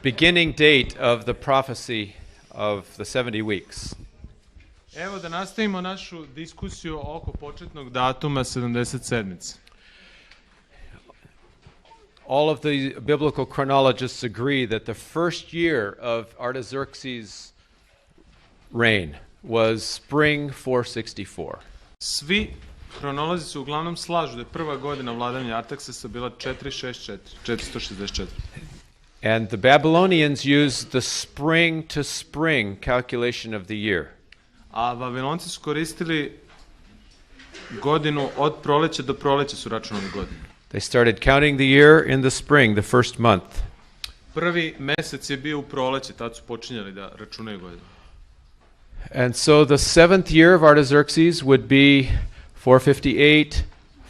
beginning date of the prophecy of the 70 weeks. Evo da nastavimo našu diskusiju oko početnog datuma 70 sedmice. All of the biblical chronologists agree that the first year of Artaxerxes' reign was spring 464. Svi hronolozi se uglavnom slažu da je prva godina vladanja Artaksesa bila 464. And the Babylonians used the spring to spring calculation of the year. A Vavilonci su koristili godinu od proleća do proleća su računali godinu. They started counting the year in the spring, the first month. Prvi mesec je bio u proleće, tad su počinjali da računaju godinu. And so the seventh year of Artaxerxes would be 458,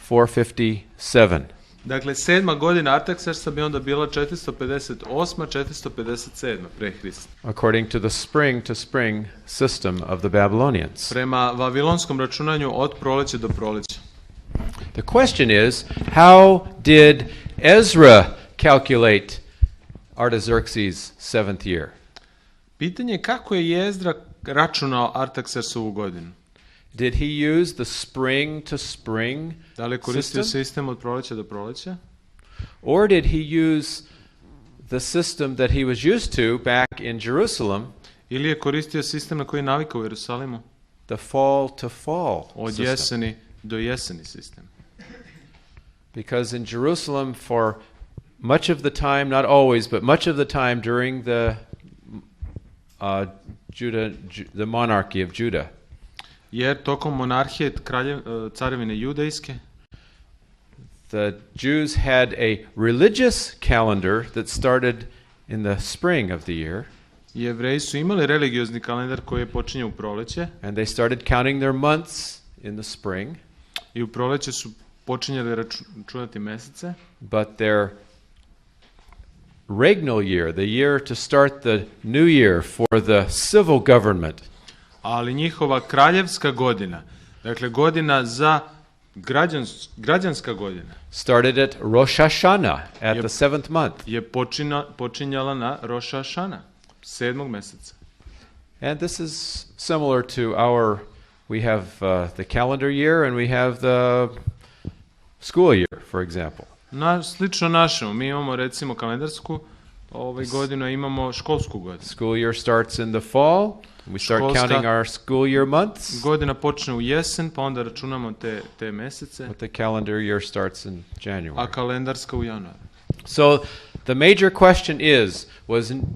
457. Dakle, 7. godina Artaksesa bi onda bila 458, 457 pre Hrista. According to the spring to spring system of the Babylonians. Prema vavilonskom računanju od proleća do proleća. The question is, how did Ezra calculate Artaxerxes' seventh year? Pitanje je kako je Jezdra računao Artaksesovu godinu. Did he use the spring to spring Da li je koristio system? sistem od proleća do proleća? Or did he use the system that he was used to back in Jerusalem, Ili je koristio sistem na koji je navikao u Jerusalimu? the fall to fall Od system? jeseni do jeseni sistem. Because in Jerusalem, for much of the time, not always, but much of the time during the the monarchy of Judah, Jer tokom monarhije carevine judejske, the Jews had a religious calendar that started in the spring of the year, Jevreji su imali religiozni kalendar koji je počinjao u proleće and they started counting their months in the spring, i u proleće su počinjali računati mesece, but their regnal year, the year to start the new year for the civil government, ali njihova kraljevska godina, dakle godina za građanska godina, started at Rosh Hashanah at Yep. the seventh month. je počinjala na Rosh Hashana, 7. meseca. And this is similar to we have the calendar year and we have the school year, for example. Slično našemu, mi imamo recimo kalendarsku godinu, a imamo školsku godinu. School year starts in the fall. We start Školska- counting our school year months, Godina počne u jesen, pa onda računamo te mesece, but the calendar year starts in a January. kalendarska u januaru. So the major question is,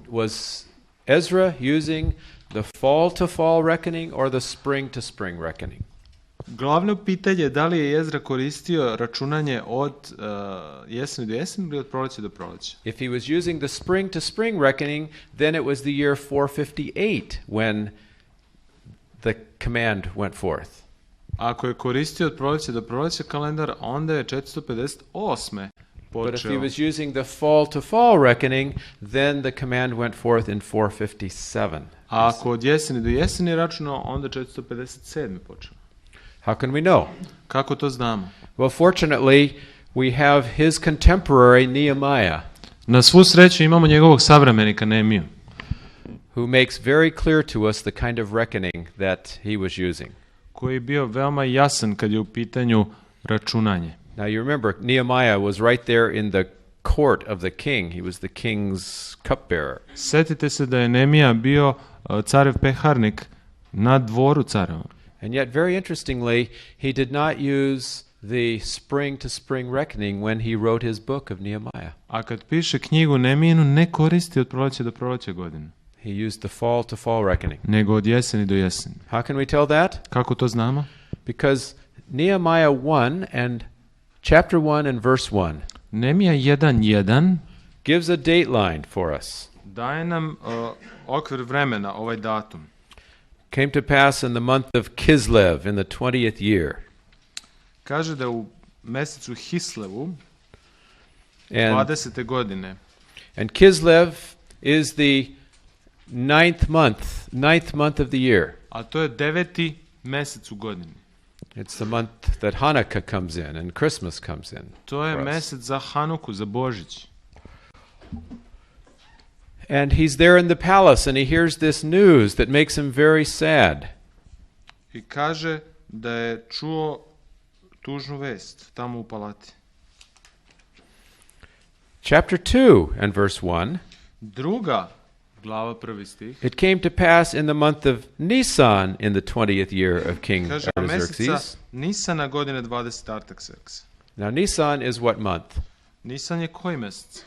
was Ezra using the fall to fall reckoning or the spring to spring reckoning? Glavno pitanje je da li je Jezra koristio računanje od jeseni do jeseni ili od proleća do proleća. If he was using the spring to spring reckoning, then it was the year 458 when the command went forth. Ako je koristio od proleća do proleća kalendar, onda je 458. But if he počeo. was using the fall to fall reckoning, then the command went forth in 457. A ako od jeseni do jeseni je računao, onda 457. počeo. How can we know? Kako to znamo? Well, fortunately, we have his contemporary Nehemiah, Na svu sreću imamo njegovog savremenika Nehemiju, who makes very clear to us the kind of reckoning that he was using. koji je bio veoma jasan kad je u pitanju računanje. Now you remember, Nehemiah was right there in the court of the king. He was the king's cupbearer. Setite se da je Nehemija bio carev peharnik na dvoru careva. And yet, very interestingly, he did not use the spring to spring reckoning when he wrote his book of Nehemiah. A kad piše knjigu Nehemijinu, ne koristi od proleća do proleća godine, He used the fall to fall reckoning. nego od jeseni do jeseni. How can we tell that? Kako to znamo? Because Nehemiah 1 and chapter 1 and verse 1 Nehemija 1.1 gives a dateline for us. daje nam okvir vremena, ovaj datum. Came to pass in the month of Kislev in the 20th year. Kaže da u mesecu Hislevu, And 20. godine, Kislev is the ninth month of the year. a to je 9. mesec u godini. It's the month that Hanukkah comes in and Christmas comes in. To je for us. mesec za Hanuku, za Božić. And he's there in the palace and he hears this news that makes him very sad. I kaže da je čuo tužnu vest tamo u palati. Chapter 2 and verse 1. Druga glava, prvi stih. It came to pass in the month of Nisan in the 20th year of King Kaže, a meseca Artaxerxes. Nisana godine 20 Artaxerxes. Now Nisan is what month? Nisan je koji mesec?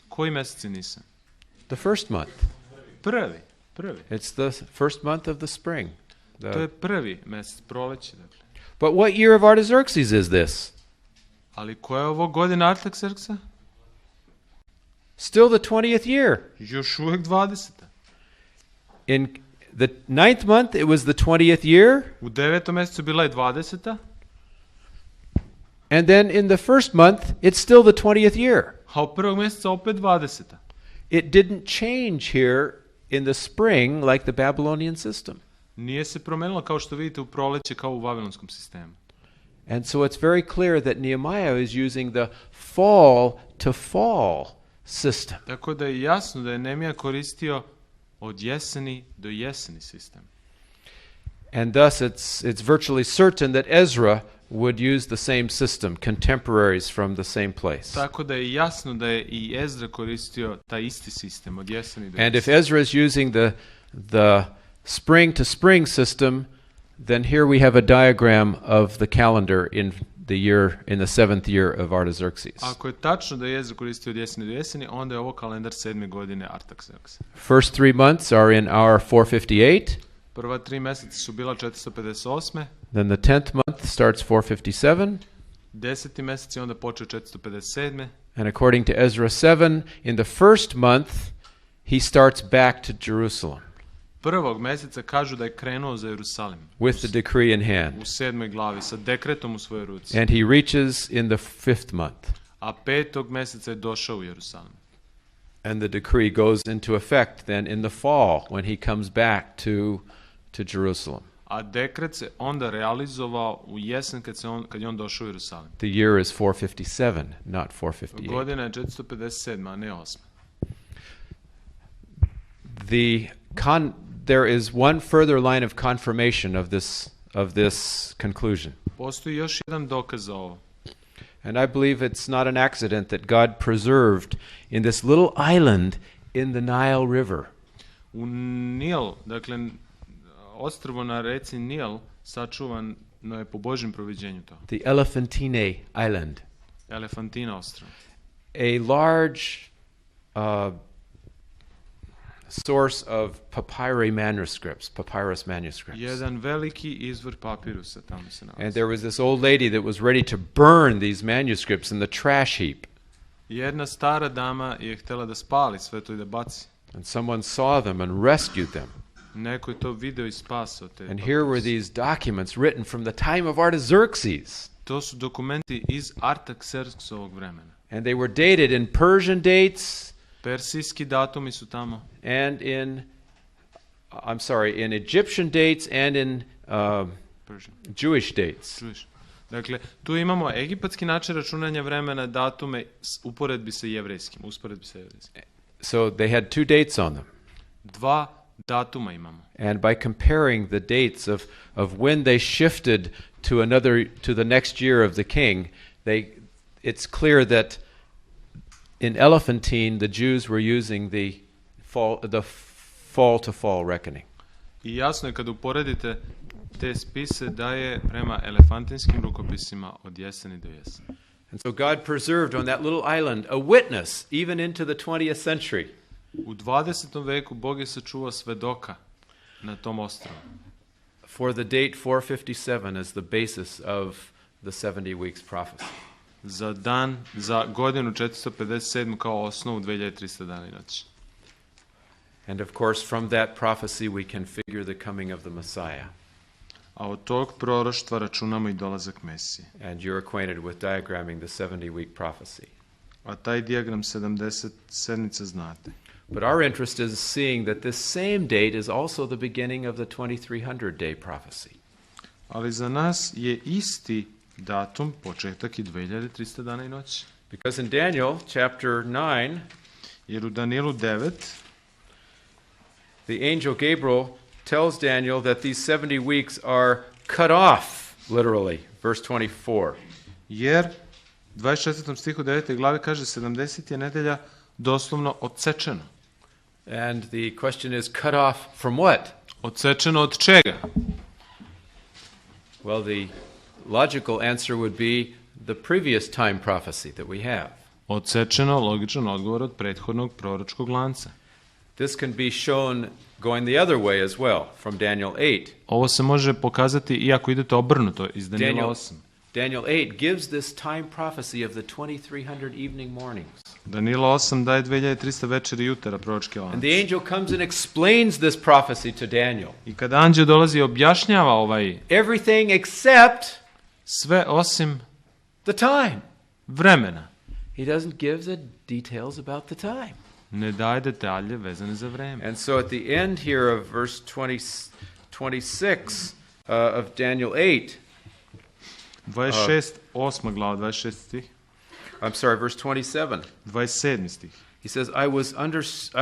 Koji mesec je Nisan? The first month. Prvi. It's the first month of the spring. To je prvi mesec, proleće. Dakle. But what year of Artaxerxes is this? Ali koja je ovo godina Artaxerxa? Still the 20th year. Još uvijek 20. In the 9th month, it was the 20th year. U 9. mesecu bila je 20. And then in the first month, it's still the 20th year. A u prvog meseca opet 20. It didn't change here in the spring like the Babylonian system. Nije se promenilo kao što vidite u proleće kao u vavilonskom sistemu. And so it's very clear that Nehemiah is using the fall to fall system. Tako da je jasno da je Nehemija koristio od jeseni do jeseni sistem. And thus it's virtually certain that Ezra would use the same system, contemporaries from the same place. Tako da je jasno da je i Ezra koristio taj isti sistem od jeseni do And if jeseni. Ezra is using the spring to spring system, then here we have a diagram of the calendar in the 7th year of Artaxerxes. Ako je tačno da je Ezra koristio od jeseni do jeseni, onda je ovo kalendar 7. godine Artaxerxa. First 3 months are in our 458. Prva 3 meseca su bila 458. Then the 10th month starts 457. 10. mesec je onda počeo 457. And according to Ezra 7, in the first month, he starts back to Jerusalem Prvog meseca kažu da je krenuo za Jerusalim. with the decree in U hand. 7. glavi sa dekretom u svojoj ruci. And he reaches in the 5th month. A 5. meseca je došao u Jerusalim. And the decree goes into effect then in the fall when he comes back to Jerusalem. A dekret se onda realizovao u jesen kad je on došao u Jerusalim. The year is 457, not 458. Godina je 457, a ne 8. There is one further line of confirmation of this conclusion. Postoji još jedan dokaz za ovo. And I believe it's not an accident that God preserved in this little island in the Nile River. U Nil, dakle, ostrvo na reci Nil, sačuvano je po Božjem proviđenju to. The Elephantine Island. Elefantina ostrvo. A large source of papyrus manuscripts. Jedan veliki izvor papirusa tamo se nalazi. And there was this old lady that was ready to burn these manuscripts in the trash heap. Jedna stara dama je htjela da spali sve to i da baci. And someone saw them and rescued them. Neko je to video i spasao te. And here were these documents written from the time of Artaxerxes. To su dokumenti iz Artaxerxovog vremena. And they were dated in Persian dates Persijski datumi su tamo. and in Egyptian dates and in Persian. Jewish dates. Čuješ? Dakle, tu imamo egipatski način računanja vremena, datume usporedbi sa jevrejskim. So they had 2 dates on them. 2 datuma imamo. And by comparing the dates of when they shifted to the next year of the king, it's clear that in Elephantine the Jews were using the fall to fall reckoning. I jasno je kad uporedite te spise da je prema elefantinskim rukopisima od jeseni do jeseni. And so God preserved on that little island a witness even into the 20th century. U 20. veku Bog je sačuvao svedoka na tom ostrvu. For the date 457 as the basis of the 70 weeks prophecy. Za godinu 457 kao osnovu 2300 dana i noći. And of course from that prophecy we can figure the coming of the Messiah. A od tog proroštva računamo i dolazak Mesije. And you're acquainted with diagramming the 70-week prophecy. A taj dijagram 70 sedmica znate. But our interest is seeing that this same date is also the beginning of the 2300-day prophecy. Ali za nas je isti datum početak i 2300 dana i noći. Because in Daniel chapter 9, Jer u Danielu 9 the angel Gabriel tells Daniel that these 70 weeks are cut off, literally, verse 24. jer 24. stihu 9. glave kaže 70 je nedelja doslovno odsečeno. And the question is, cut off from what? Odsečeno od čega? Well, the logical answer would be the previous time prophecy that we have. Odsečeno, logičan odgovor od prethodnog proročkog lanca. This can be shown going the other way as well, from Daniel 8. Ovo se može pokazati iako idete obrnuto iz Daniela 8. Daniel 8 gives this time prophecy of the 2300 evening mornings. Daniela 8 daje 2300 večeri i jutara proročke lance. And the angel comes and explains this prophecy to Daniel. I kada anđeo dolazi i objašnjava Everything except sve osim the time. vremena. He doesn't give the details about the time. Ne daje detalje vezane za vreme. And so at the end here of verse 26 of Daniel 8, 26, 8. glava, 26 stih. I'm sorry, verse 27. 27. stih. He says, I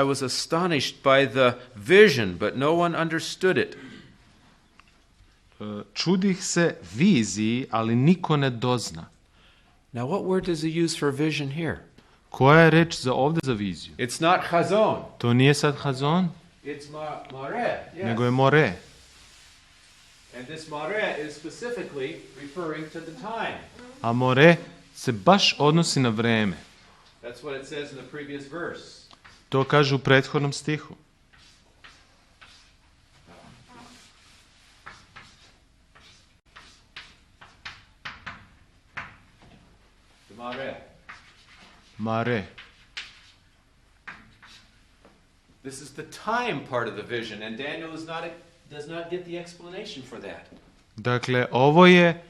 was astonished by the vision, but no one understood it. Čudih se viziji, ali niko ne dozna. Now, what word does he use for vision here? Koja je reč za ovde za viziju? It's not chazon. To nije sad hazon, It's mare. Yes. nego je more. And this mare is specifically referring to the time. A more se baš odnosi na vreme. That's what it says in the previous verse. To kaže u prethodnom stihu. The mare. Mare. This is the time part of the vision, and Daniel does not get the explanation for that. Dakle, ovo je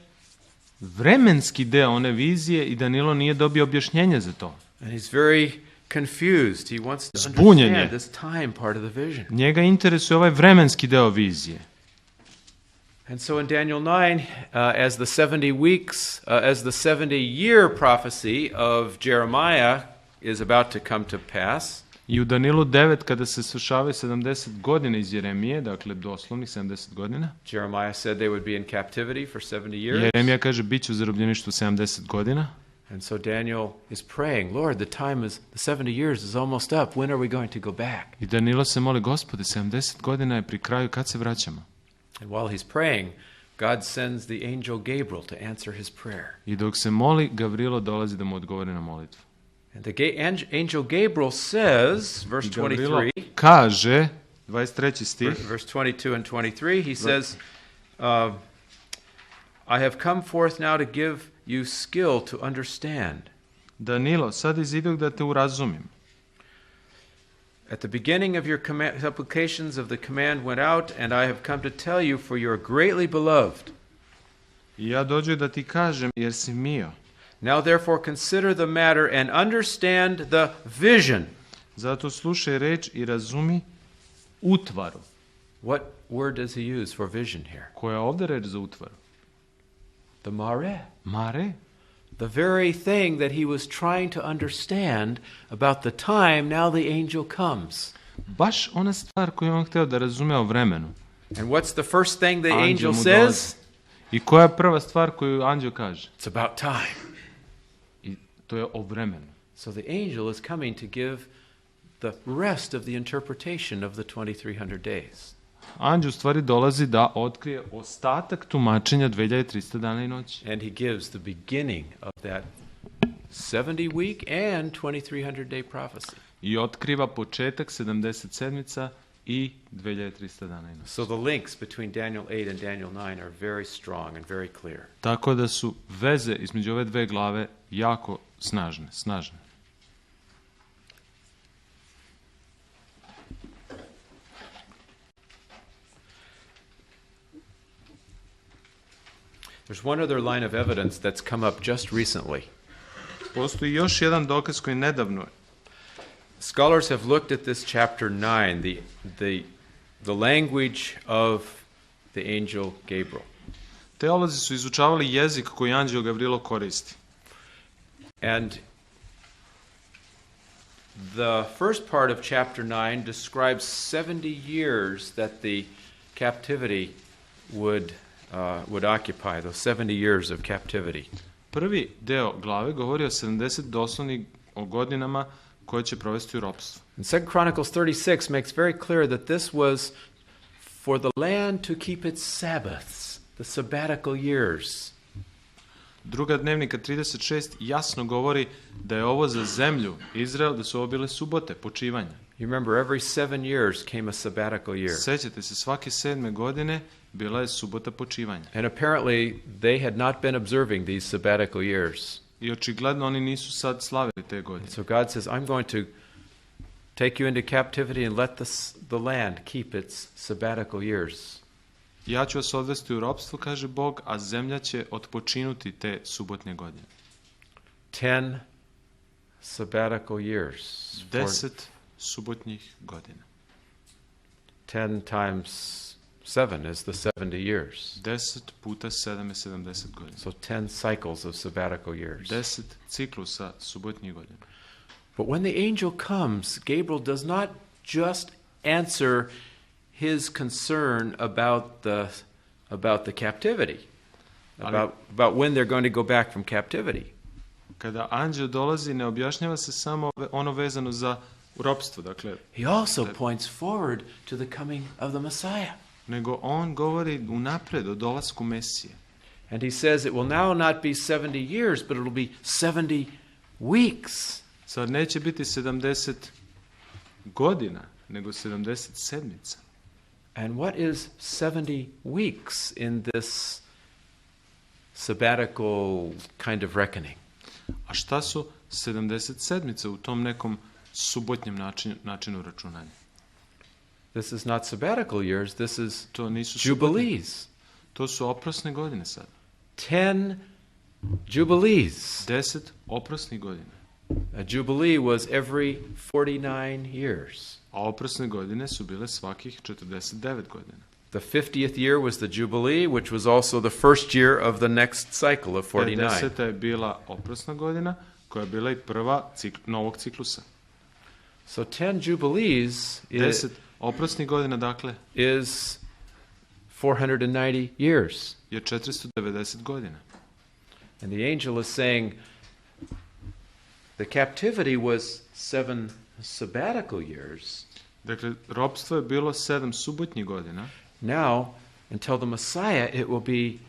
vremenski deo one vizije i Danilo nije dobio objašnjenje za to. And he's very confused. He wants to Zbunjen je. understand this time part of the vision. Njega interesuje ovaj vremenski deo vizije. And so in Daniel 9, as the 70 weeks, as the 70-year prophecy of Jeremiah is about to come to pass, I u Danilu 9, kada se svršavaju 70 godina iz Jeremije, dakle doslovnih 70 godina, Jeremiah said they would be in captivity for 70 years. Jeremija kaže bit će u zarobljeništvu 70 godina. And so Daniel is praying, Lord, the 70 years is almost up. When are we going to go back? I Danilo se moli, Gospode, 70 godina je pri kraju, kad se vraćamo? And while he's praying, God sends the angel Gabriel to answer his prayer. I dok se moli, Gavrilo dolazi da mu odgovori na molitvu. And the angel Gabriel says, verse I Gavrilo 23, kaže, 23. stih, verse 22 and 23, he says, I have come forth now to give you skill to understand. Danilo, sad izidog da te urazumim. At the beginning of your supplications of the command went out, and I have come to tell you, for you are greatly beloved. I ja dođu da ti kažem, jer si mio. Now therefore consider the matter and understand the vision. Zato slušaj reč i razumi utvaru. What word does he use for vision here? Koja je ovde reč za utvaru? The mare. Mare. The very thing that he was trying to understand about the time, now the angel comes. Baš ona stvar koju on hteo da razume o vremenu. And what's the first thing the angel mu says? dolazi. I koja je prva stvar koju anđeo kaže? It's about time. I to je o vremenu. So the angel is coming to give the rest of the interpretation of the 2300 days. Anđeo u stvari dolazi da otkrije ostatak tumačenja 2300 dana i noći. And he gives the beginning of that 70 week and 2300 day prophecy. I otkriva početak 70 sedmica i 2300 dana i noći. So the links between Daniel 8 and Daniel 9 are very strong and very clear. Tako da su veze između ove dve glave jako snažne. There's one other line of evidence that's come up just recently. Postoji još jedan dokaz koji nedavno je. Scholars have looked at this chapter 9, the language of the angel Gabriel. Teolozi su izučavali jezik koji anđeo Gavrilo koristi. And The first part of chapter 9 describes 70 years that the captivity would occupy, those 70 years of captivity. Prvi deo glave govori o 70 doslovnih o godinama koje će provesti u ropstvu. And 2 Chronicles 36 makes very clear that this was for the land to keep its Sabbaths, the sabbatical years. Druga dnevnika 36 jasno govori da je ovo za zemlju Izrael, da su ovo bile subote, počivanja. You remember every 7 years came a sabbatical year. Sećate se, svake 7. godine bila je subota počivanja. And apparently they had not been observing these sabbatical years. I očigledno oni nisu sad slavili te godine. So God says, I'm going to take you into captivity and let the land keep its sabbatical years. Ja ću vas odvesti u ropstvo, kaže Bog, a zemlja će otpočinuti te subotnje godine. 10 sabbatical years. 10 subotnjih godina. 10 times 7 is the 70 years. 10 puta 7 je 70 godina. So 10 cycles of sabbatical years. 10 ciklusa subotnjih godina. But when the angel comes, Gabriel does not just answer his concern about the captivity, about when they're going to go back from captivity. Kada anđeo dolazi, ne objašnjava se samo ono vezano za ropstvo, dakle. He also points forward to the coming of the Messiah. Nego on govori unapred o dolasku Mesije. And he says it will now not be 70 years, but it will be 70 weeks. Sad neće biti 70 godina, nego 70 sedmica. And what is 70 weeks in this sabbatical kind of reckoning? A šta su 70 sedmica u tom nekom subotnjem načinu računanja? This is not sabbatical years, this is To nisu jubilees. To su oprosne godine sad. 10 jubilees. 10 oprosnih godina. A jubilee was every 49 years. A oprosne godine su bile svakih 49 godina. The 50th year was the jubilee, which was also the first year of the next cycle of 49. 50. je bila oprosna godina, koja je bila i prva novog ciklusa. So 10 jubilees 10 oprosnih godina, dakle, is 490 years. je 490 godina. And the angel is saying the captivity was 7 sabbatical years. Dakle, ropstvo je bilo 7 subotnjih godina. Now, until the Messiah, it will be,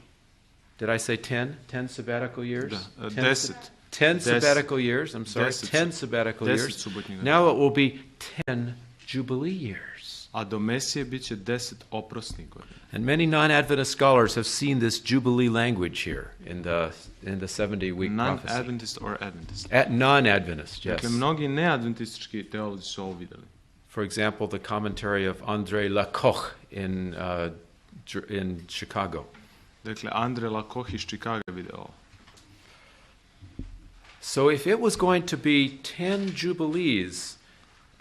did I say 10? 10 sabbatical years? Da, 10 10 sabbatical years, I'm sorry, 10 sabbatical 10 years. subotnjih godina. Now it will be 10 jubilee years. A do Mesije bit će 10 oprosnih godina. And many non-Adventist scholars have seen this jubilee language here in the 70-week prophecy. Non-Adventist or Adventist. Non-Adventist, yes. Dakle, mnogi neadventistički teolozi su ovo videli. For example, the commentary of André Lacoche in Chicago. Dakle, André Lacoche iz Chicaga video ovo. So if it was going to be 10 jubilees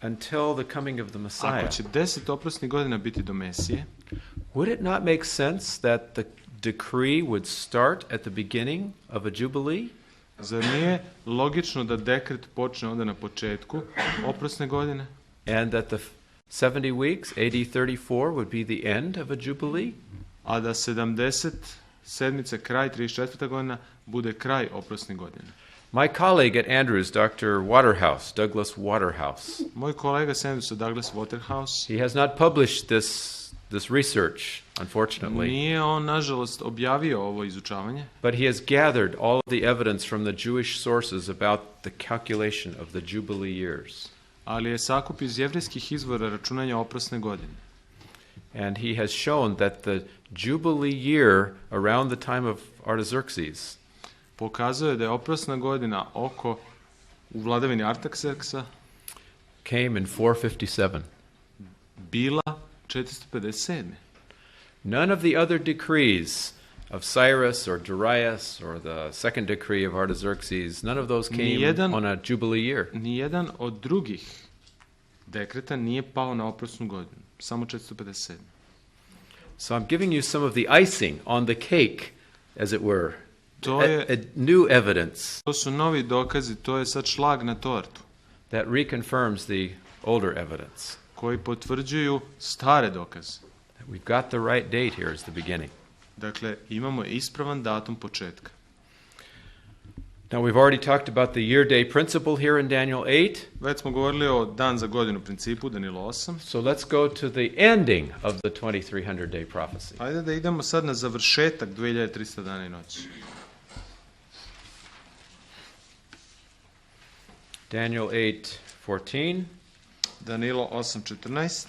until the coming of the Messiah, Ako će 10 oprosnih godina biti do Mesije, would it not make sense that the decree would start at the beginning of a jubilee? zar nije logično da dekret počne onda na početku oprosne godine? And that the 70 weeks, AD 34, would be the end of a jubilee? A da 70 sedmice, kraj 34. godina, bude kraj oprosnih godina. My colleague at Andrews, Dr. Waterhouse, Douglas Waterhouse, Moj kolega s Andrewsa, Douglas Waterhouse, he has not published this research, unfortunately, nije on, nažalost, objavio ovo izučavanje, but he has gathered all of the evidence from the Jewish sources about the calculation of the jubilee years. ali je sakup iz jevrejskih izvora računanja oprosne godine. And he has shown that the jubilee year around the time of Artaxerxes Pokazuje da je oprosna godina u vladavini Artakserksa came in 457. bila 457. None of the other decrees of Cyrus or Darius or the second decree of Artaxerxes, none of those came on a jubilee year. Nijedan od drugih dekreta nije pao na oprosnu godinu. Samo 457. So I'm giving you some of the icing on the cake, as it were. To je, A new evidence. to su novi dokazi, to je sad šlag na tortu. that reconfirms the older evidence. koji potvrđuju stare dokaze. We've got the right date here as the beginning. Dakle, imamo ispravan datum početka. Now we've already talked about the year-day principle here in Daniel 8. Već smo govorili o dan za godinu principu, Daniel 8. So let's go to the ending of the 2300-day prophecy. Ajde da idemo sad na završetak 2300 dana i noći. Daniel 8:14. Danilo 8:14.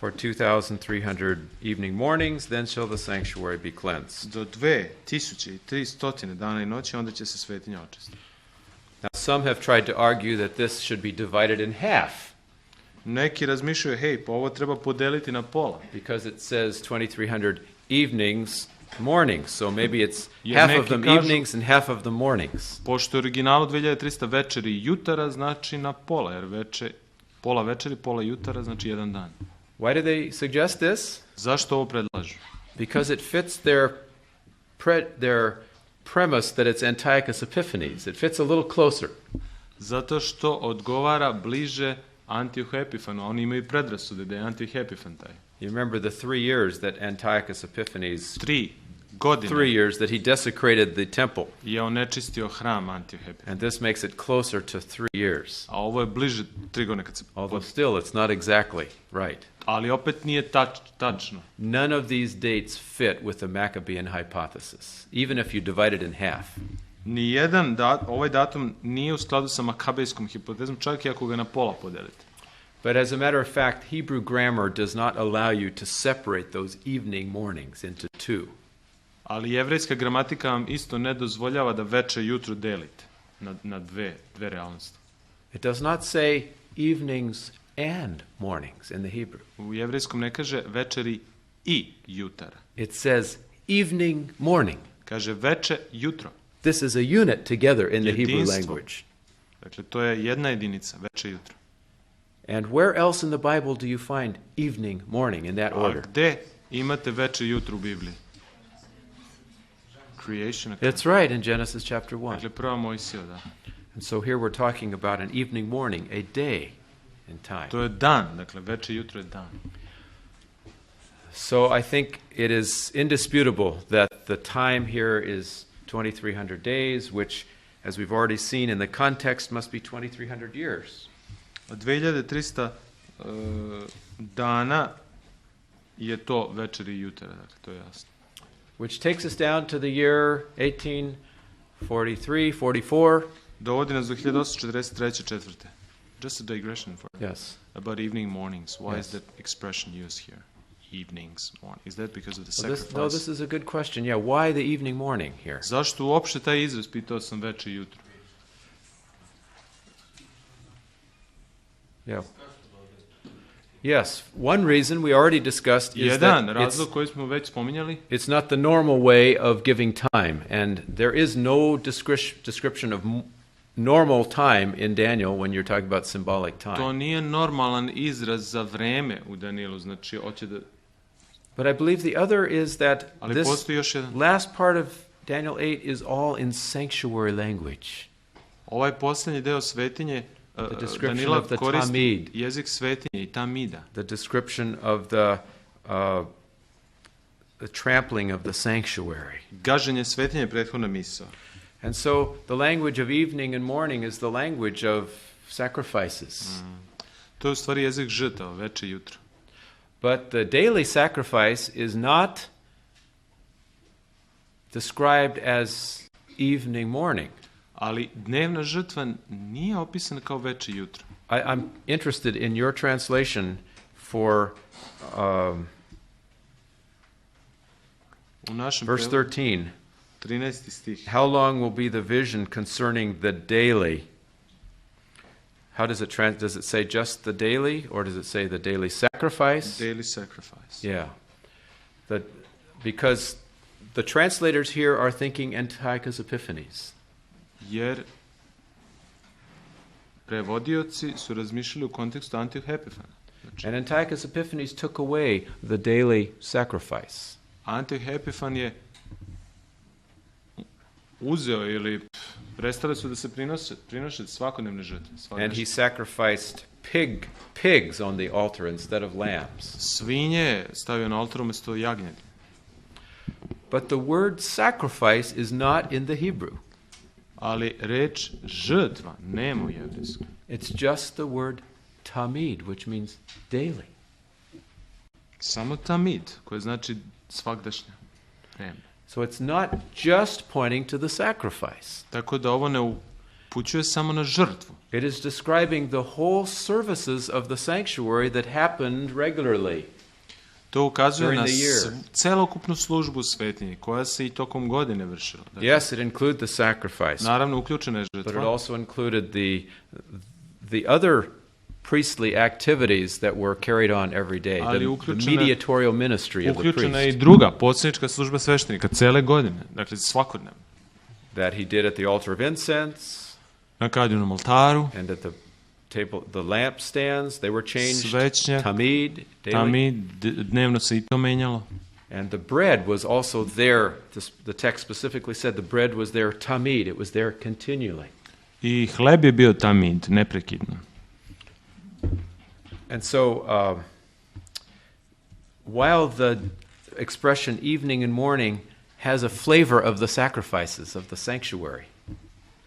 For 2,300 evening mornings, then shall the sanctuary be cleansed. Do 2300 dana i noći, onda će se svetinja očistiti. Now, some have tried to argue that this should be divided in half. Neki razmišljaju, hej, pa ovo treba podeliti na pola. Because it says 2,300 evenings, mornings. So maybe it's Jer half of neki them kažu- evenings and half of them mornings. Pošto je u originalu 2300 večeri i jutara, znači na pola, jer pola večeri, pola jutara, znači jedan dan. Why do they suggest this? Zašto ovo predlažu? Because it fits their premise that it's Antiochus Epiphanes. It fits a little closer. Zato što odgovara bliže Antiohu Epifanu. Oni imaju predrasude da je Antioh Epifan taj. You remember the 3 years that Antiochus Epiphanes, 3 godine 3 years that he desecrated the temple. je onečistio hram Antioh Epifan. And this makes it closer to 3 years. A ovo je bliže 3 godine kad se... Although still it's not exactly right. Ali opet nije tačno. None of these dates fit with the Maccabean hypothesis, even if you divide it in half. Nijedan ovaj datum nije u skladu sa makabejskom hipotezom, čak i ako ga na pola podelite. But as a matter of fact, Hebrew grammar does not allow you to separate those evening mornings into two. Ali jevrejska gramatika vam isto ne dozvoljava da veče i jutro delite na dve realnosti. It does not say evenings and mornings in the Hebrew. U jevrejskom ne kaže večeri i jutara. It says evening, morning. Kaže veče, jutro. This is a unit together in the Hebrew Jedinstvo. language. Dakle, to je jedna jedinica, veče, jutro. And where else in the Bible do you find evening, morning in that A order? gde imate veče, jutro u Bibliji? Creation. It's right in Genesis chapter 1. Dakle, prva Mojsija, da. And so here we're talking about an evening, morning, a day in time. To je dan, dakle, veče, jutro je dan. So I think it is indisputable that the time here is 2,300 days, which, as we've already seen in the context, must be 2,300 years. 2300 dana je to večeri i jutara, dakle, to je jasno. Which takes us down to the year 1843, 44. Dovodi nas do 1843. Just a digression for Yes. about evening mornings. Why is Yes. that expression used here? Evenings, morning. Is that because of the Well, sacrifice? this is a good question. Yeah, why the evening, morning here? Zašto uopšte taj izraz, pitao sam veče i jutro? Yeah. Yes, one reason we already discussed is Jedan that razlog koji smo već spominjali, it's not the normal way of giving time, and there is no description of normal time in Daniel when you're talking about symbolic to time. nije normalan izraz za vreme u Danielu, znači hoće da... But I believe the other is that Ali this postoji još jedan. last part of Daniel 8 is all in sanctuary language. Ovaj posljednji deo svetinje, The description Danila of the koristi tamid. jezik svetinje i tamida. The description of the trampling of the sanctuary. Gaženje svetinje je prethodna misao. And so the language of evening and morning is the language of sacrifices. To je u stvari jezik žrtava, veče i jutro. But the daily sacrifice is not described as evening, morning. Ali dnevna žrtva nije opisana kao veče i jutro. I'm interested in your translation for U našem verse prevodu, 13. 13. stih. How long will be the vision concerning the daily? How does it does it say just the daily, or does it say the daily sacrifice? Daily sacrifice. Yeah. Because the translators here are thinking Antiochus Epiphanes. Jer prevodioci su razmišljali u kontekstu Antioh Epifana. Znači, And Antiochus Epiphanes took away the daily sacrifice. Antioh Epifan je uzeo ili Prestale su da se prinose svakodnevne žrtve. And he sacrificed pigs on the altar instead of lambs. Svinje je stavio na oltar umjesto jagnjadi. But the word sacrifice is not in the Hebrew. Ali reč žrtva nema u jevrejskom. It's just the word tamid, which means daily. Samo tamid, koje znači svagdašnje vreme. So it's not just pointing to the sacrifice. Tako da ovo ne upućuje samo na žrtvu. It is describing the whole services of the sanctuary that happened regularly. To ukazuje na celokupnu službu u svetinji, koja se i tokom godine vršila. Dakle, yes, it included the sacrifice. Naravno, uključena je žrtva. But it also included the other priestly activities that were carried on every day, the mediatorial ministry of the priest. Uključena je i druga posrednička služba sveštenika cele godine, dakle svakodnevno. That he did at the altar of incense, na kadilnom oltaru, and at the lampstands, they were changed. Svećnjak, tamid, dnevno se i to menjalo. And the bread was also there. The text specifically said the bread was there tamid. It was there continually. I hleb je bio tamid, neprekidno. And so, while the expression evening and morning has a flavor of the sacrifices of the sanctuary,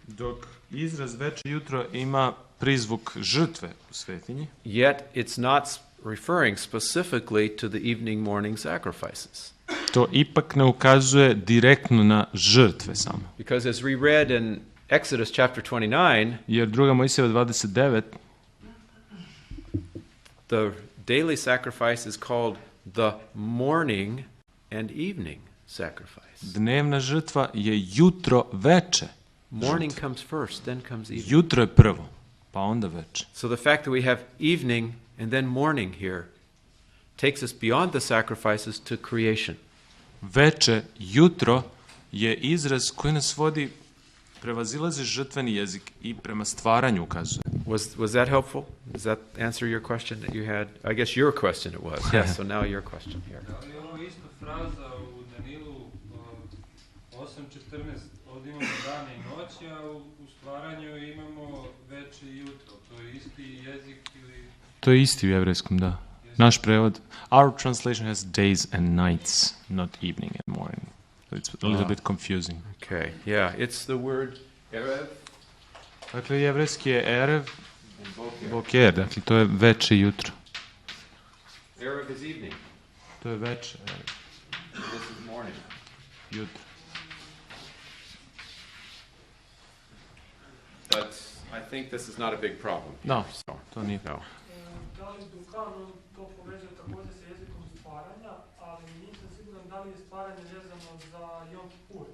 dok izraz veče i jutro ima prizvuk žrtve u svetinji, yet it's not referring specifically to the evening morning sacrifices. To ipak ne ukazuje direktno na žrtve samo. Because as we read in Exodus chapter 29, jer 2. Mojsijeva 29, the daily sacrifice is called the morning and evening sacrifice. Dnevna žrtva je jutro veče. Morning comes first, then comes evening. Jutro je prvo, pa onda veče. So the fact that we have evening and then morning here takes us beyond the sacrifices to creation. Veče, jutro je izraz koji nas vodi, prevazilazi žrtveni jezik i prema stvaranju ukazuje. Was that helpful? Does that answer your question that you had? I guess your question it was. Yes, so now your question here. Da li je ovo isto fraza u Danilu 8.14? Ovdje imamo dane i noći, a u stvaranju imamo veče i jutro. To je isti jezik ili... To je isti u jevrejskom, da. Naš prevod. Our translation has days and nights, not evening and morning. So it's a little bit confusing. Okay, yeah, it's the word erev. Dakle, jevrejski je erev, boker, dakle, to je veče i jutro. Erev is evening. To je veče. This is morning. Jutro. But I think this is not a big problem. No, to nije. No. Da li Dukan to povezuje također sa jezikom stvaranja, ali nisam siguran da li je stvaranje vezano za Jom Kipur.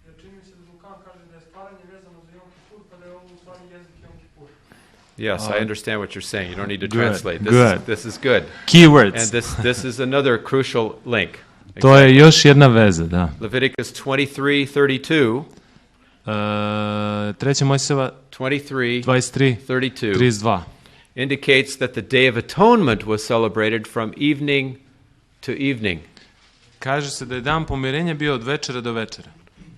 Jer čini mi se da Dukan kaže da je stvaranje vezano za Jom Kipur, pa da je ovo u stvari jezik Jom Kipur. Yes, I understand what you're saying. You don't need to good, translate. This is good. Keywords. And this is another crucial link. To je još jedna veza, da. Leviticus 23:32. 3. Mojsijeva 23, 23, 32 32 indicates that the Day of Atonement was celebrated from evening to evening. Kaže se da je dan pomirenja bio od večera do večera.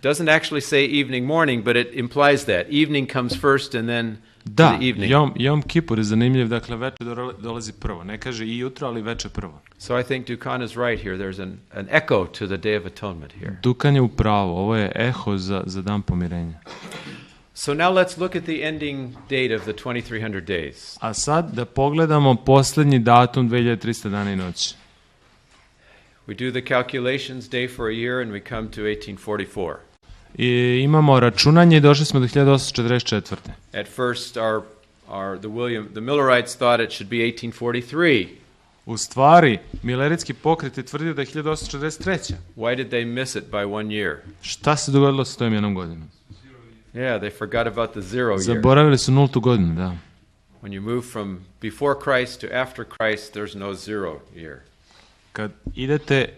Doesn't actually say evening morning, but it implies that. Evening comes first and then da, the evening. Jom Kipur je zanimljiv, dakle veče dolazi prvo. Ne kaže i jutro, ali veče prvo. So I think Dukan is right here. There's an echo to the Day of Atonement here. Dukan je u pravu. Ovo je eho za dan pomirenja. So now let's look at the ending date of the 2300 days. A sad da pogledamo posljednji datum 2300 dana i noći. We do the calculations day for a year and we come to 1844. I imamo računanje i došli smo do 1844. At first the Millerites thought it should be 1843. U stvari, Mileritski pokret je tvrdio da je 1843. Why did they miss it by 1 year? Šta se dogodilo sa tom jednom godinom? Yeah, they forgot about the 0 year. Zaboravili su nultu godinu, da. When you move from before Christ to after Christ, there's no 0 year. Kad idete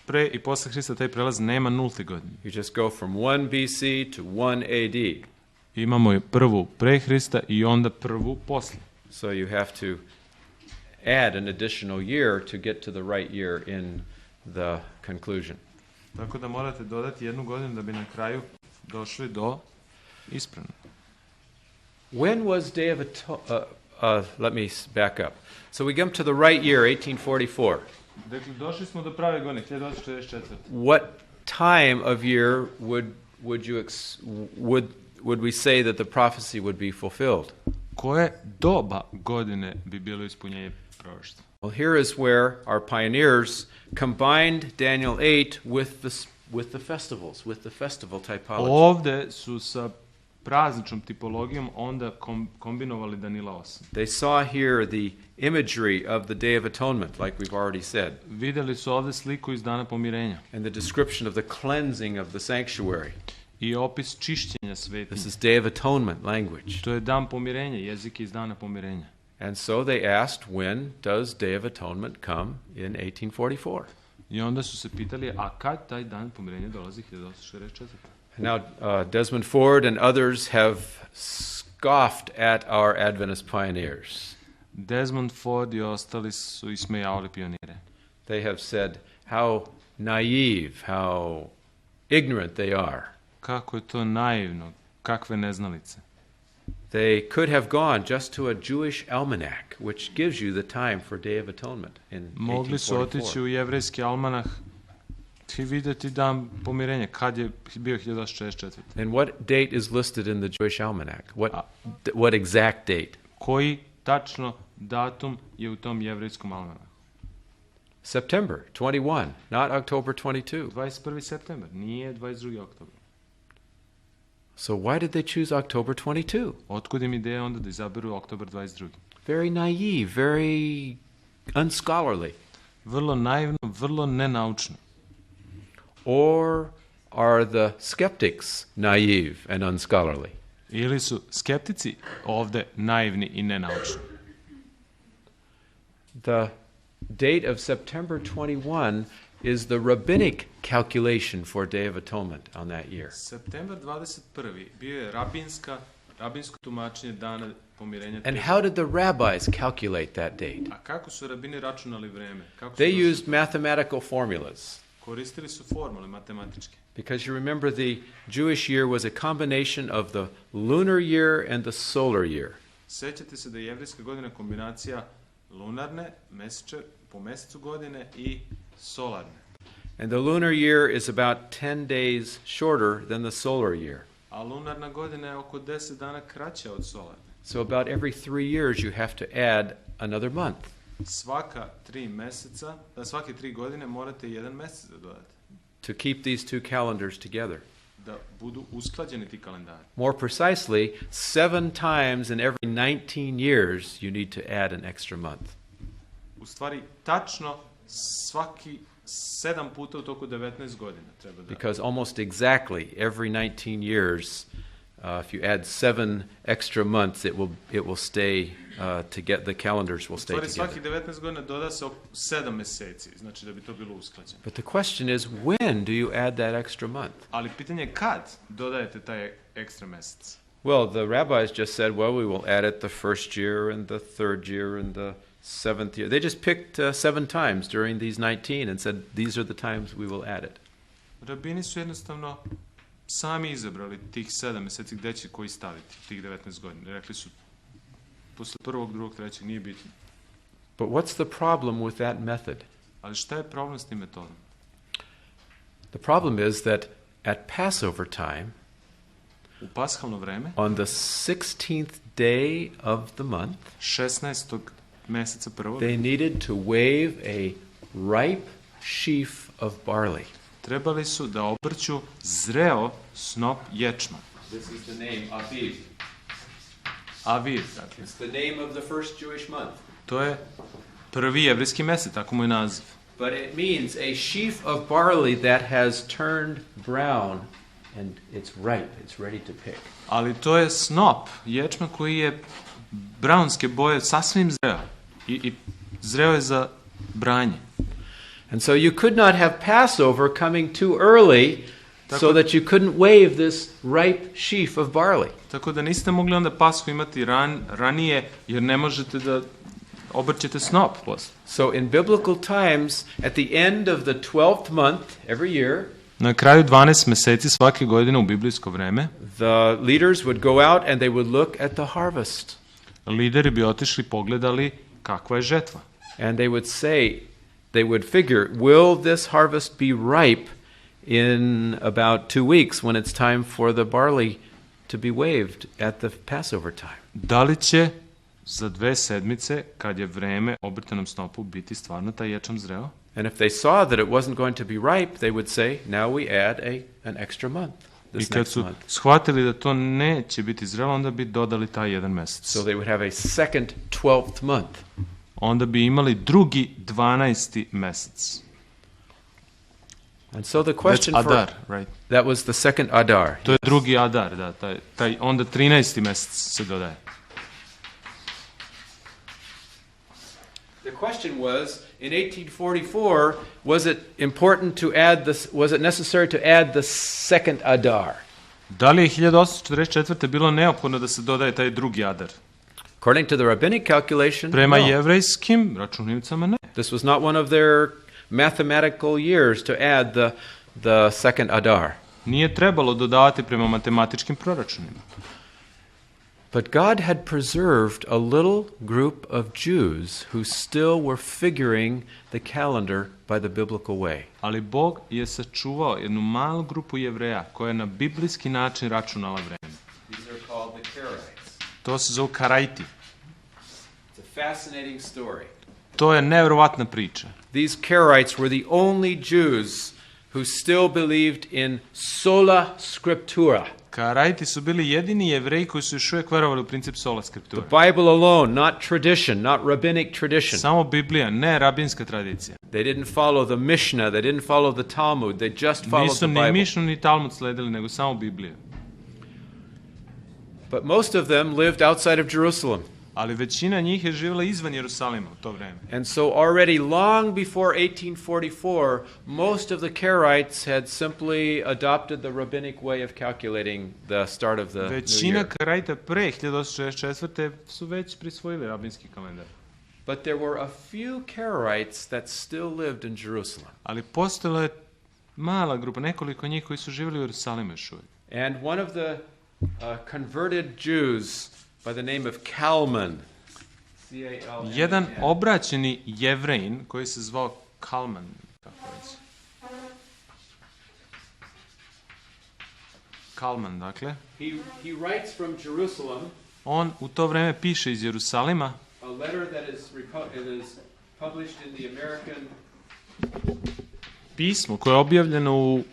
pre i posle Hrista, taj prelaz nema nulte godine. You just go from 1 BC to 1 AD. Imamo prvu pre Hrista i onda prvu posle. So you have to add an additional year to get to the right year in the conclusion. Tako da morate dodati jednu godinu da bi na kraju došli do ispravno. When was Day of Atonement? Let me back up. So we come to the right year, 1844. Dakle, došli smo do prave godine, 1844. What time of year would we say that the prophecy would be fulfilled? Koje doba godine bi bilo ispunjenje proroštva? Well, here is where our pioneers combined Daniel 8 with the festivals, with the festival typology. Ovde su sa prazničnom tipologijom onda kombinovali Danila 8. They saw here the imagery of the Day of Atonement, like we've already said. Videli su ovde sliku iz dana pomirenja. And the description of the cleansing of the sanctuary. I opis čišćenja svetinje. This is Day of Atonement language. To je dan pomirenja, jezik iz dana pomirenja. And so they asked, when does Day of Atonement come in 1844? I onda su se pitali, a kad taj dan pomirenja dolazi 1844? Now, Desmond Ford and others have scoffed at our Adventist pioneers. Desmond Ford I ostali su ismejavali pionire. They have said how naive, how ignorant they are. Kako je to naivno, kakve neznalice. They could have gone just to a Jewish almanac, which gives you the time for Day of Atonement in 1844. Mogli su otići u jevrejski almanah i vidjeti dan pomirenja, kad je bio 1844. And what date is listed in the Jewish almanac? What exact date? Koji tačno datum je u tom jevrejskom almanahu? September 21, not October 22. 21. september, nije 22. oktober. So why did they choose October 22? Otkud im ideja onda da izaberu oktober 22. Very naive, very unscholarly. Vrlo naivno, vrlo nenaučno. Or are the skeptics naive and unscholarly? Ili su skeptici ovde naivni I nenaučni? The date of September 21 is the rabbinic calculation for Day of Atonement on that year. September 21. bio je rabinsko tumačenje dana pomirenja. And how did the rabbis calculate that date? A kako su rabini računali vreme? They used mathematical formulas. Koristili su formule matematičke. Because you remember the Jewish year was a combination of the lunar year and the solar year. Sećate se da je jevrejska godina kombinacija lunarne, po mesecu godine I solarne. And the lunar year is about 10 days shorter than the solar year. A lunarna godina je oko 10 dana kraća od solarne. So about every 3 years you have to add another month. Svake 3 godine morate jedan mesec da dodate. To keep these two calendars together. Da budu usklađeni ti kalendari. More precisely, 7 times in every 19 years you need to add an extra month. U stvari, tačno svaki 7 puta u toku 19 godina treba da... Because almost exactly every 19 years, if you add 7 extra months, it will stay the calendars will stay together. Svaki together. 19 godina doda se 7 meseci, znači da bi to bilo usklađeno. But the question is, when do you add that extra month? Ali pitanje je kad dodajete taj ekstra mesec? Well, the rabbis just said, well, we will add it the first year and the third year and the 7th year. They just picked 7 times during these 19 and said, these are the times we will add it. Rabini su jednostavno sami izabrali tih 7 meseci gde će koji staviti, tih 19 godina. Rekli su, posle 1., 2., 3. nije bitno. But what's the problem with that method? Ali šta je problem s tim metodom? The problem is that at Passover time, u pashalno vreme, on the 16th day of the month, 16. meseca prvog, they needed to wave a ripe sheaf of barley. Trebali su da obrću zreo snop ječma. This is the name Aviv. Aviv, dakle. It's the name of the first Jewish month. To je prvi jevrejski mesec, tako mu je naziv. But it means a sheaf of barley that has turned brown and it's ripe, it's ready to pick. Ali to je snop ječma koji je braunske boje, sasvim zreo. I zreo je za branje. And so you could not have Passover coming too early so that you couldn't wave this ripe sheaf of barley. Tako da niste mogli onda Pashu imati ranije, jer ne možete da obrćete snop posle. So in biblical times, at the end of the 12th month every year, Na kraju 12 meseci svake godine u biblijsko vreme, the leaders would go out and they would look at the harvest. lideri bi otišli pogledali kakva je žetva. And they would say, they would figure, will this harvest be ripe in about 2 weeks when it's time for the barley to be waved at the Passover time? Da li će za 2 sedmice, kad je vreme obrtanom snopu, biti stvarno taj ječam zreo? And if they saw that it wasn't going to be ripe, they would say, now we add an extra month, I this kad next su month. shvatili da to neće biti zrelo, onda bi dodali taj jedan mesec. So they would have a second 12th month. Onda bi imali drugi 12. mesec. And so the That's question Adar, for right? that was the second Adar. To je drugi Adar, da, taj onda 13. mesec se dodaje. The question was, in 1844, was it important to add this? Was it necessary to add the second Adar? Da li je 1844. bilo neophodno da se dodaje taj drugi Adar? According to the rabbinic calculation, Prema no. jevrejskim računilcama ne. This was not one of their mathematical years to add the second Adar. Nije trebalo dodavati prema matematičkim proračunima. But God had preserved a little group of Jews who still were figuring the calendar by the biblical way. Ali Bog je sačuvao jednu malu grupu Jevreja koja je na biblijski način računala vreme. These are called the Karaites. To se zove Karajti. It's a fascinating story. To je nevjerovatna priča. These Karaites were the only Jews who still believed in sola scriptura. Karajti su bili jedini Jevreji koji su još uvijek verovali u princip sola The skriptura. Bible alone, not tradition, not rabbinic tradition. Samo Biblija, ne rabinska tradicija. They didn't follow the Mishnah, they didn't follow the Talmud, they just followed Nisu the ni Bible. Mišnu ni Talmud sledili, nego samo Bibliju. But most of them lived outside of Jerusalem. Ali većina njih je živjela izvan Jerusalima u to vreme. And so already long before 1844, most of the Karaites had simply adopted the rabbinic way of calculating the start of the new Većina year. Karajta pre 1864. su već prisvojili rabinski kalendar. But there were a few Karaites that still lived in Jerusalem. Ali postojala je mala grupa, nekoliko njih koji su živjeli u Jerusalimu još uvijek. And one of the converted Jews by the name of Kalman, C-A-L-M-A-N. Jedan obraćeni Jevrejin koji se zvao Kalman, kako reći. Kalman, dakle. He writes from Jerusalem On u to vreme piše iz Jerusalima a letter that is published in the American pismo koje je objavljeno u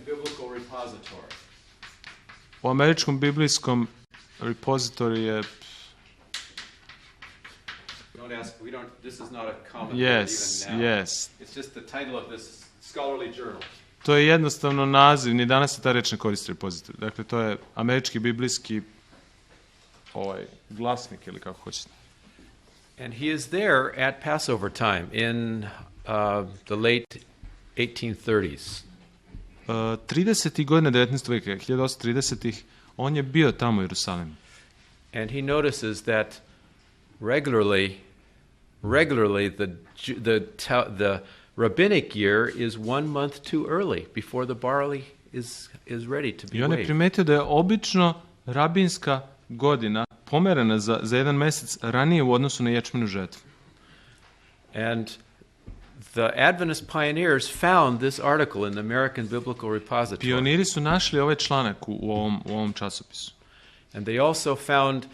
Biblical Repository. američkom biblijskom repozitoriju. Don't ask. This is not a common Yes, word even now. yes. It's just the title of this scholarly journal. To je jednostavno naziv, ni danas se ta reč ne koristi repozitorij. Dakle, to je američki biblijski glasnik ili kako hoćete. And he is there at Passover time in the late 1830s. 30. godina 19. veka, 1830-ih, on je bio tamo u Jerusalimu. And he notices that regularly the rabbinic year is 1 month too early before the barley is ready to be I on je waved. primetio da je obično rabinska godina pomerena za jedan mesec ranije u odnosu na ječmenu žetvu. And the Adventist pioneers found this article in the American Biblical Repository. Pioniri su našli ovaj članak u ovom časopisu. And they also found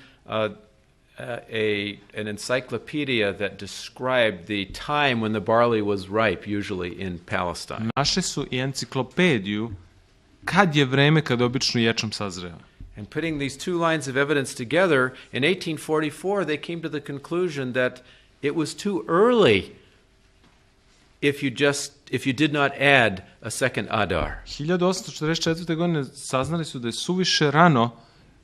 an encyclopedia that described the time when the barley was ripe, usually in Palestine. Našli su i enciklopediju kad je vreme kad obično ječam sazreo. And putting these two lines of evidence together, in 1844 they came to the conclusion that it was too early if you did not add a second Adar. 1844. godine saznali su da je suviše rano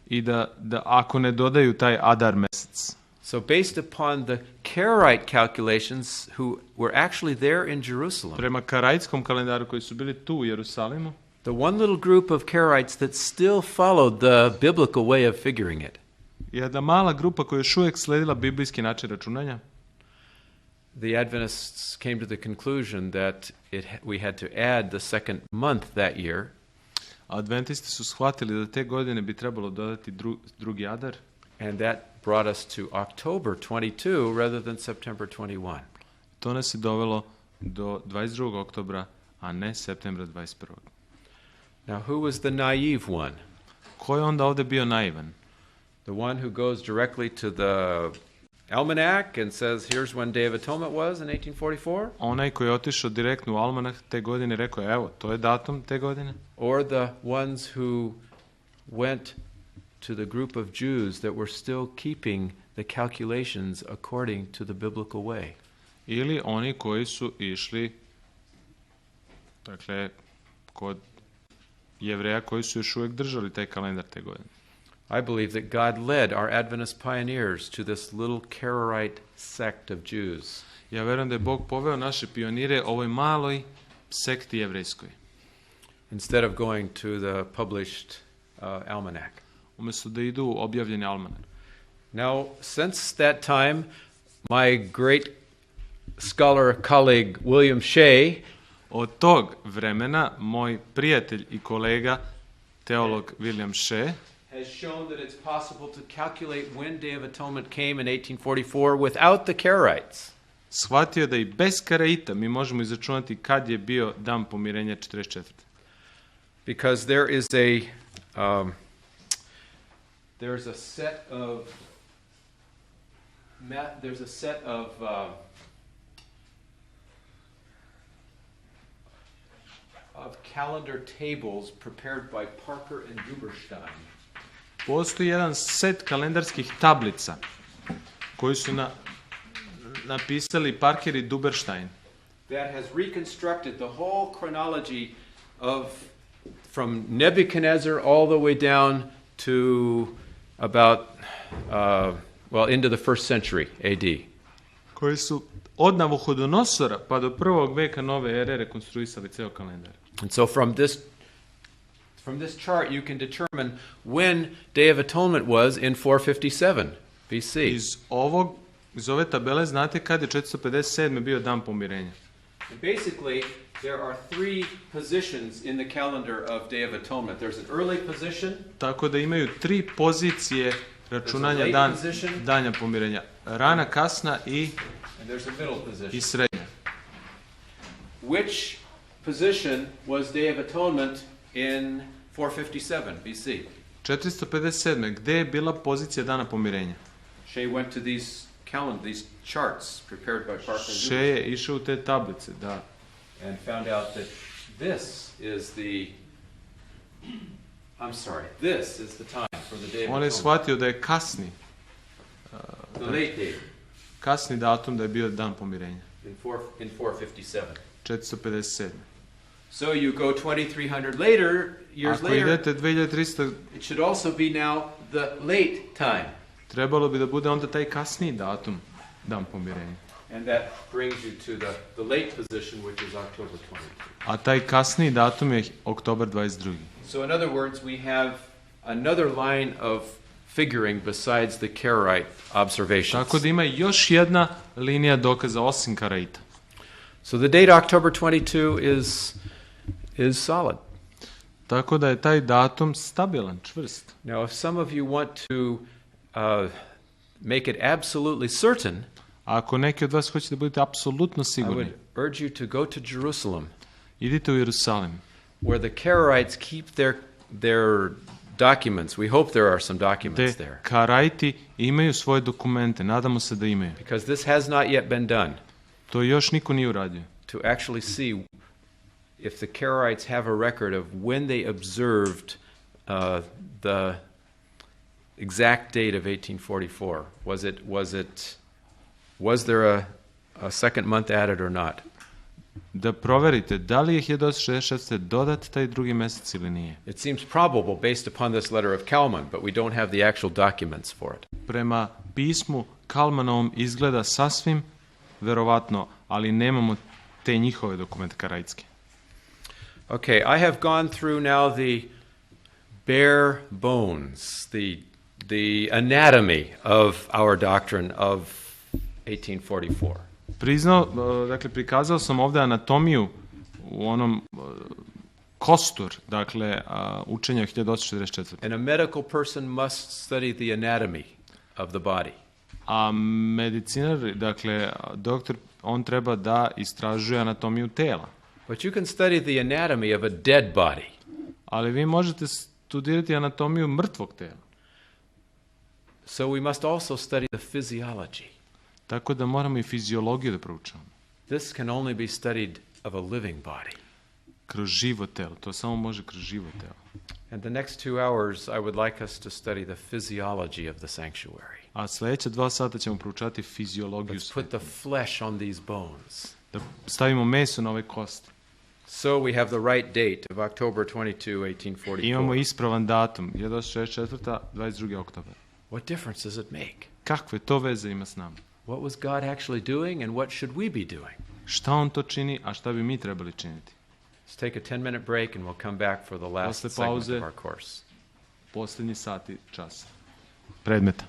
i da ako ne dodaju taj Adar mesec. So based upon the Karaite calculations who were actually there in Jerusalem, Prema karajtskom kalendaru koji su bili tu u Jerusalimu, the one little group of Karaites that still followed the biblical way of figuring it, jedna mala grupa koja je još uvijek sledila biblijski način računanja, the Adventists came to the conclusion that we had to add the second month that year. Adventisti su shvatili da te godine bi trebalo dodati drugi Adar. And that brought us to October 22 rather than September 21. To nas je dovelo do 22. oktobra, a ne septembra 21. Now, who was the naive one? Ko je onda ovde bio naivan? The one who goes directly to the almanac and says, here's when Day of Atonement was in 1844? Onaj koji je otišao direktno u almanah te godine, rekao je, evo, to je datum te godine? Or the ones who went to the group of Jews that were still keeping the calculations according to the biblical way? Ili oni koji su išli, dakle, kod Jevreja koji su još uvijek držali taj kalendar te godine. I believe that God led our Adventist pioneers to this little Karaite sect of Jews. Ja verujem da je Bog poveo naše pionire ovoj maloj sekti jevrejskoj. Instead of going to the published almanac. Umjesto da idu u objavljeni almanak. Now, since that time, my great scholar colleague William Shea od tog vremena moj prijatelj i kolega teolog William Shea has shown that it's possible to calculate when Day of Atonement came in 1844 without the Karaites. Shvatio da i bez Karaita mi možemo izračunati kad je bio dan pomirenja 44. Because there is there's a set of calendar tables prepared by Parker and Duberstein. Postoji jedan set kalendarskih tablica koji su napisali Parker i Duberstein. That has reconstructed the whole chronology from Nebuchadnezzar all the way down to about into the 1st century AD. Koji su od Navuhodonosora pa do 1. veka nove ere rekonstruisali ceo kalendar. And so from this chart you can determine when Day of Atonement was in 457 BC. Iz ove tabele znate kad je 457. bio dan pomirenja. And basically there are 3 positions in the calendar of Day of Atonement. There's an early position. Tako da imaju 3 pozicije računanja danja pomirenja. Rana, kasna i srednja. Which position was Day of Atonement in 457 BC? 457. Gde je bila pozicija dana pomirenja? Shea went to these charts prepared by Parker. Shea je išao u te tablice, da. And found out that this is the time for the Day of Atonement. On je shvatio da je kasni. The late day. Kasni datum da je bio dan pomirenja. In 457. 457. So you go 2300 years Ako later. idete 2300, it should also be now the late time. Trebalo bi da bude onda taj kasniji datum, dan pomirenja. And that brings you to the late position, which is October 22. A taj kasniji datum je oktobar 22. So in other words, we have another line of figuring besides the Karaite observations. Tako da ima još jedna linija dokaza osim Karaita. So the date October 22 is solid. Tako da je taj datum stabilan, čvrst. Now, if some of you want to make it absolutely certain, ako neki od vas hoće da budete apsolutno sigurni, I would urge you to go to Jerusalem. Idite u Jerusalim. Where the Karaites keep their documents. We hope there are some documents there. Karaiti imaju svoje dokumente, nadamo se da imaju. Because this has not yet been done. To još niko nije uradio. To actually see if the Karaites have a record of when they observed the exact date of 1844. Was there a second month added or not? Da proverite da li je 1866 dodat taj drugi mesec ili nije. It seems probable based upon this letter of Kalman, but we don't have the actual documents for it. Prema pismu Kalmanovom izgleda sasvim verovatno, ali nemamo te njihove dokumente karaitske. Okay, I have gone through now the bare bones, the anatomy of our doctrine of 1844. prikazao sam ovdje anatomiju u onom kostur, dakle, učenja 1844. And a medical person must study the anatomy of the body. A medicinar, dakle, doktor, on treba da istražuje anatomiju tela. But you can study the anatomy of a dead body. Ali vi možete studirati anatomiju mrtvog tela. So we must also study the physiology. Tako da moramo i fiziologiju da proučavamo. This can only be studied of a living body. Kroz živo telo. To samo može kroz živo telo. And the next 2 hours, I would like us to study the physiology of the sanctuary. A sljedeća 2 sata ćemo proučavati fiziologiju Let's put the flesh on these bones. Da stavimo meso na ove kosti. So we have the right date of October 22, 1844. Imamo ispravan datum, 1844. 22. oktober. What difference does it make? Kakve to veze ima s nama? What was God actually doing and what should we be doing? Šta on to čini, a šta bi mi trebali činiti? Let's take a 10-minute break and we'll come back for the last Posle segment pauze. of our course. Posljednji sati časa. Predmeta.